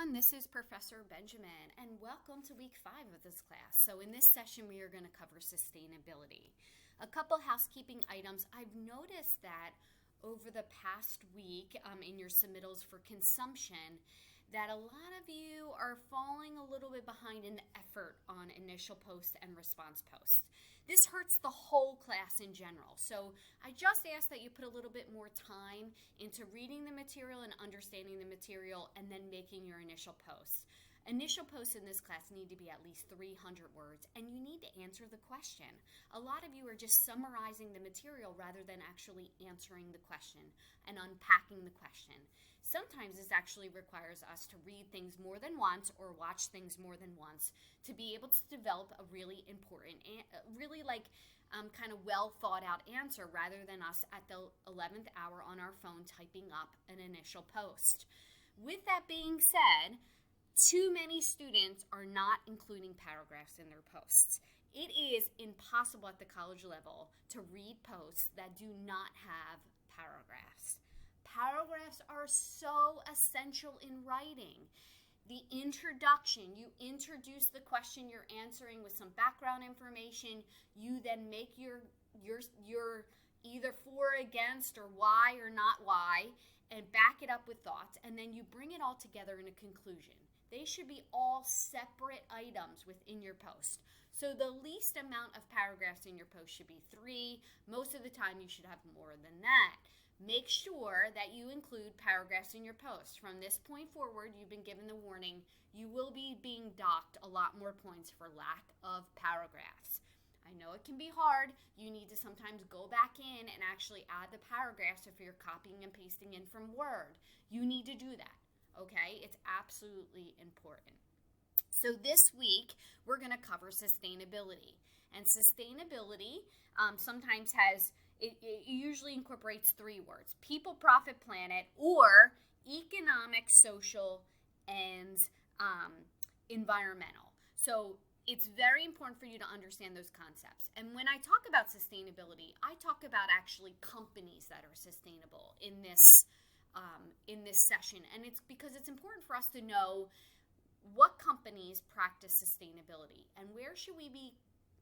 everyone, this is Professor Benjamin, and welcome to week 5 of this class. So in this session, we are going to cover sustainability. A couple housekeeping items. I've noticed that over the past week in your submittals for consumption, that a lot of you are falling a little bit behind in the effort on initial post and response posts. This hurts the whole class in general. So I just ask that you put a little bit more time into reading the material and understanding the material and then making your initial posts. Initial posts in this class need to be at least 300 words, and you need to answer the question. A lot of you are just summarizing the material rather than actually answering the question and unpacking the question. Sometimes this actually requires us to read things more than once or watch things more than once to be able to develop a really important, kind of well thought out answer rather than us at the 11th hour on our phone typing up an initial post. With that being said, too many students are not including paragraphs in their posts. It is impossible at the college level to read posts that do not have paragraphs. Paragraphs are so essential in writing. The introduction, you introduce the question you're answering with some background information. You then make your either for, against, or why or not why, and back it up with thoughts, and then you bring it all together in a conclusion. They should be all separate items within your post. So the least amount of paragraphs in your post should be 3. Most of the time you should have more than that. Make sure that you include paragraphs in your post. From this point forward, you've been given the warning, you will be being docked a lot more points for lack of paragraphs. I know it can be hard. You need to sometimes go back in and actually add the paragraphs if you're copying and pasting in from Word. You need to do that, okay? It's absolutely important. So this week, we're going to cover sustainability. And sustainability sometimes has... It usually incorporates 3 words: people, profit, planet, or economic, social, and environmental. So it's very important for you to understand those concepts. And when I talk about sustainability, I talk about actually companies that are sustainable in this session. And it's because it's important for us to know what companies practice sustainability and where should we be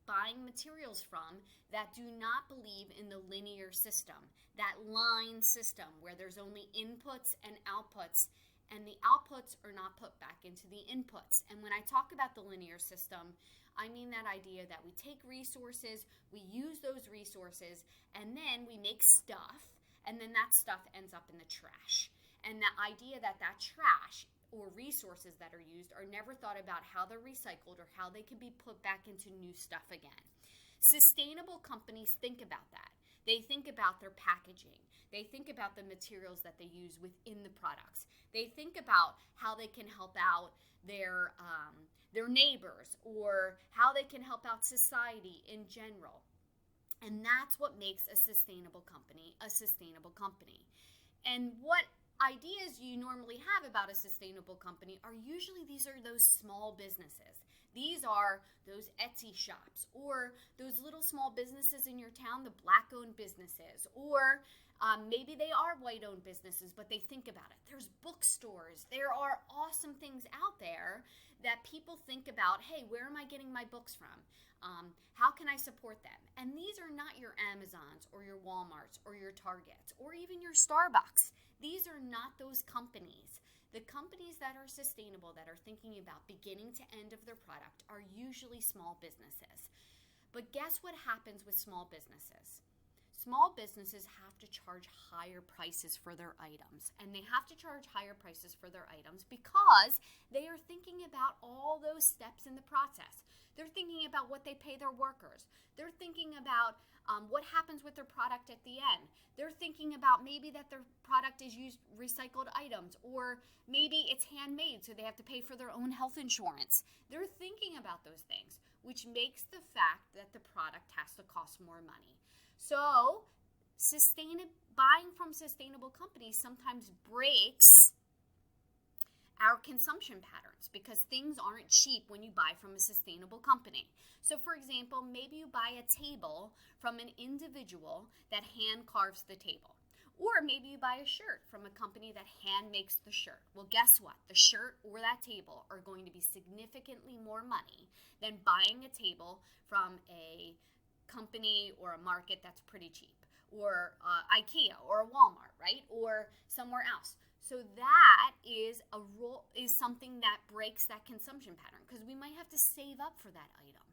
buying materials from that do not believe in the linear system, that line system where there's only inputs and outputs, and the outputs are not put back into the inputs. And when I talk about the linear system, I mean that idea that we take resources, we use those resources, and then we make stuff, and then that stuff ends up in the trash. And the idea that that trash or resources that are used are never thought about how they're recycled or how they can be put back into new stuff again. Sustainable companies think about that. They think about their packaging. They think about the materials that they use within the products. They think about how they can help out their neighbors or how they can help out society in general. And that's what makes a sustainable company a sustainable company. And what ideas you normally have about a sustainable company are usually these are those small businesses. These are those Etsy shops or those little small businesses in your town, the Black-owned businesses, or maybe they are white-owned businesses, but they think about it. There's bookstores. There are awesome things out there that people think about, hey, where am I getting my books from? How can I support them? And these are not your Amazons or your Walmarts or your Targets or even your Starbucks. These are not those companies. The companies that are sustainable, that are thinking about beginning to end of their product, are usually small businesses. But guess what happens with small businesses? Small businesses have to charge higher prices for their items. And they have to charge higher prices for their items because they are thinking about all those steps in the process. They're thinking about what they pay their workers. They're thinking about what happens with their product at the end. They're thinking about maybe that their product is used recycled items, or maybe it's handmade, so they have to pay for their own health insurance. They're thinking about those things, which makes the fact that the product has to cost more money. So buying from sustainable companies sometimes breaks our consumption patterns because things aren't cheap when you buy from a sustainable company. So for example, maybe you buy a table from an individual that hand carves the table. Or maybe you buy a shirt from a company that hand makes the shirt. Well, guess what? The shirt or that table are going to be significantly more money than buying a table from a company or a market that's pretty cheap, or IKEA or a Walmart, right? Or somewhere else. So that is something that breaks that consumption pattern, because we might have to save up for that item.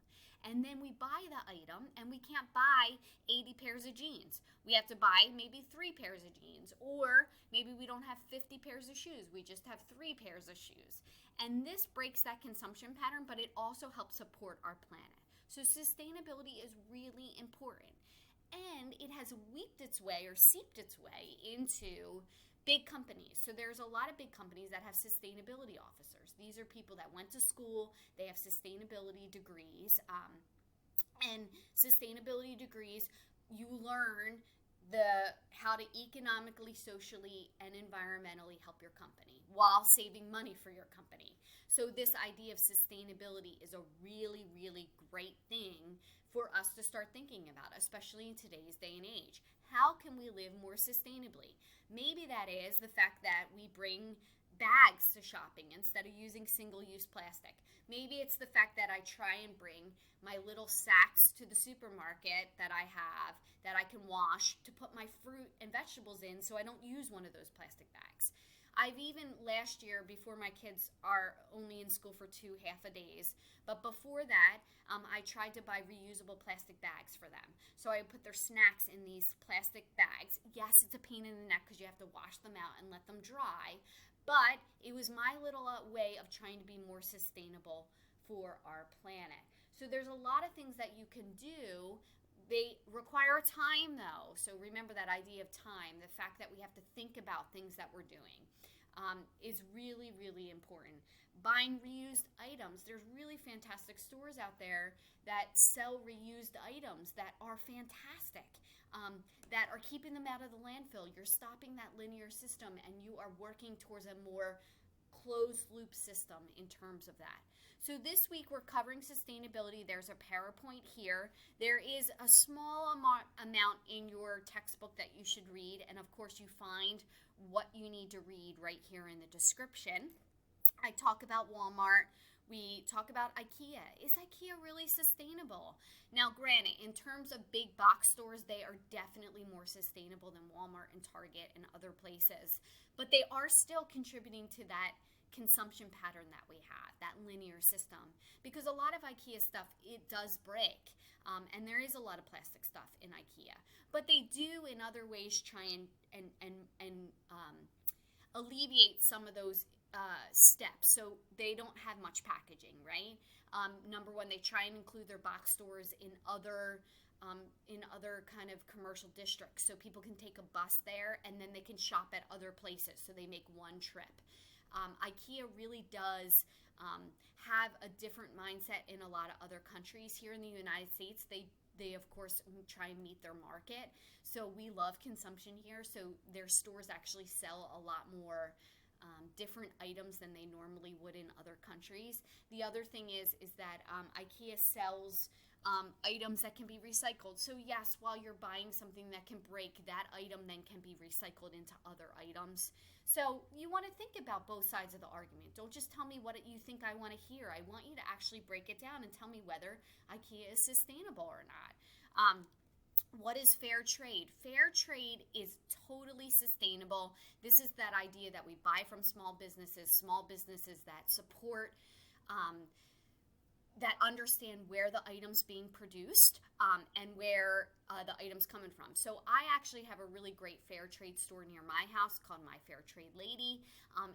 And then we buy the item and we can't buy 80 pairs of jeans. We have to buy maybe 3 pairs of jeans, or maybe we don't have 50 pairs of shoes. We just have 3 pairs of shoes. And this breaks that consumption pattern, but it also helps support our planet. So sustainability is really important. And it has weeped its way or seeped its way into big companies. So there's a lot of big companies that have sustainability officers. These are people that went to school, they have sustainability degrees. And sustainability degrees, you learn how to economically, socially, and environmentally help your company while saving money for your company. So this idea of sustainability is a really, really great thing for us to start thinking about, especially in today's day and age. How can we live more sustainably? Maybe that is the fact that we bring bags to shopping instead of using single-use plastic. Maybe it's the fact that I try and bring my little sacks to the supermarket that I have that I can wash to put my fruit and vegetables in, so I don't use one of those plastic bags. I've even last year, before my kids are only in school for 2 half-a-days, but before that, I tried to buy reusable plastic bags for them. So I would put their snacks in these plastic bags. Yes, it's a pain in the neck because you have to wash them out and let them dry, but it was my little way of trying to be more sustainable for our planet. So there's a lot of things that you can do. They require time, though. So remember that idea of time, the fact that we have to think about things that we're doing, is really, really important. Buying reused items. There's really fantastic stores out there that sell reused items that are fantastic, that are keeping them out of the landfill. You're stopping that linear system, and you are working towards a more closed loop system in terms of that. So this week we're covering sustainability. There's a PowerPoint here. There is a small amount in your textbook that you should read, and of course you find what you need to read right here in the description. I talk about Walmart. We talk about IKEA. Is IKEA really sustainable? Now, granted, in terms of big box stores, they are definitely more sustainable than Walmart and Target and other places, but they are still contributing to that consumption pattern that we have, that linear system, because a lot of IKEA stuff, it does break, and there is a lot of plastic stuff in IKEA, but they do in other ways try and alleviate some of those steps, so they don't have much packaging, right? Number one, they try and include their box stores in other kind of commercial districts, so people can take a bus there and then they can shop at other places, so they make one trip. IKEA really does have a different mindset in a lot of other countries. Here in the United States, they of course try and meet their market, so we love consumption here, so their stores actually sell a lot more different items than they normally would in other countries. The other thing is that IKEA sells items that can be recycled. So yes, while you're buying something that can break, that item then can be recycled into other items. So you want to think about both sides of the argument. Don't just tell me what you think I want to hear. I want you to actually break it down and tell me whether IKEA is sustainable or not. What is fair trade? Fair trade is totally sustainable. This is that idea that we buy from small businesses that support, that understand where the item's being produced, and where the item's coming from. So I actually have a really great fair trade store near my house called My Fair Trade Lady.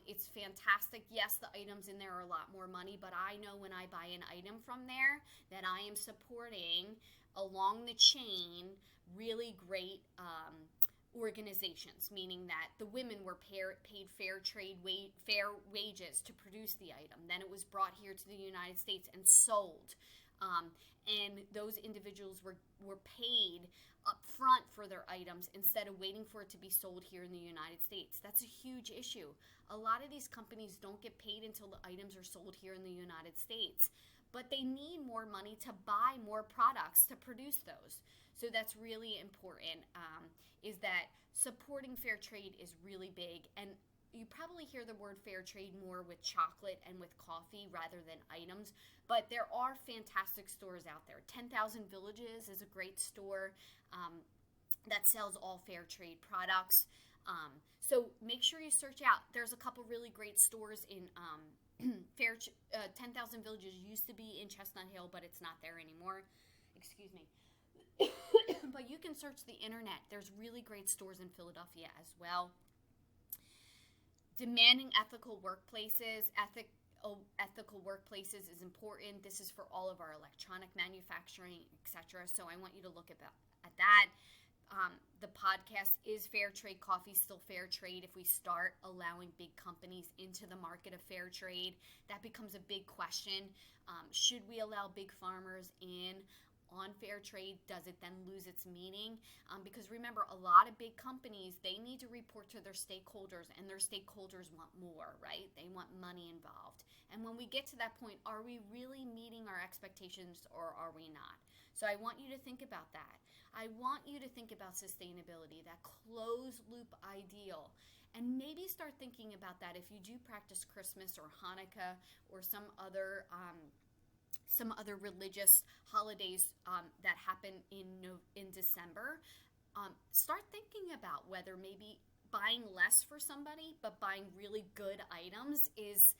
It's fantastic. Yes, the items in there are a lot more money, but I know when I buy an item from there that I am supporting along the chain really great organizations, meaning that the women were paid fair wages to produce the item. Then it was brought here to the United States and sold. And those individuals were paid up front for their items instead of waiting for it to be sold here in the United States. That's a huge issue. A lot of these companies don't get paid until the items are sold here in the United States. but they need more money to buy more products to produce those. So that's really important, is that supporting fair trade is really big. And you probably hear the word fair trade more with chocolate and with coffee rather than items, but there are fantastic stores out there. 10,000 Villages is a great store that sells all fair trade products. So make sure you search out. There's a couple really great stores in 10,000 Villages used to be in Chestnut Hill, but it's not there anymore. Excuse me. But you can search the internet. There's really great stores in Philadelphia as well. Demanding ethical workplaces. Ethical workplaces is important. This is for all of our electronic manufacturing, etc. So I want you to look at that. The podcast, is fair trade coffee still fair trade? If we start allowing big companies into the market of fair trade, that becomes a big question. Should we allow big farmers in on fair trade? Does it then lose its meaning? Because remember, a lot of big companies, they need to report to their stakeholders, and their stakeholders want more, right? They want money involved. And when we get to that point, are we really meeting our expectations or are we not? So I want you to think about that. I want you to think about sustainability, that closed loop ideal. And maybe start thinking about that if you do practice Christmas or Hanukkah or some other religious holidays that happen in December. Start thinking about whether maybe buying less for somebody but buying really good items is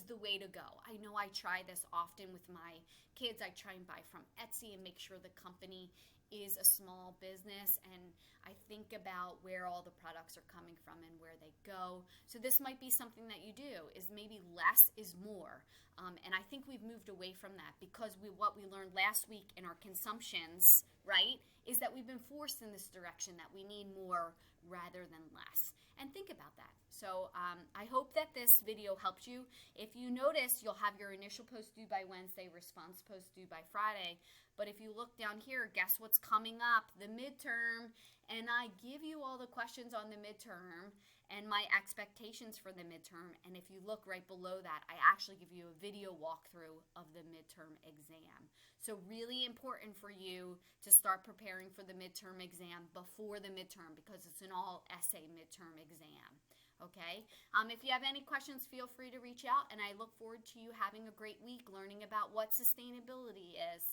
the way to go. I know I try this often with my kids. I try and buy from Etsy and make sure the company is a small business, and I think about where all the products are coming from and where they go. So this might be something that you do, is maybe less is more. And I think we've moved away from that because what we learned last week in our consumptions, right, is that we've been forced in this direction, that we need more rather than less. And think about that. So I hope that this video helped you. If you notice, you'll have your initial post due by Wednesday, response post due by Friday. But if you look down here, guess what's coming up? The midterm. And I give you all the questions on the midterm and my expectations for the midterm. And if you look right below that, I actually give you a video walkthrough of the midterm exam. So really important for you to start preparing for the midterm exam before the midterm, because it's an all essay midterm exam. Okay? If you have any questions, feel free to reach out, and I look forward to you having a great week learning about what sustainability is.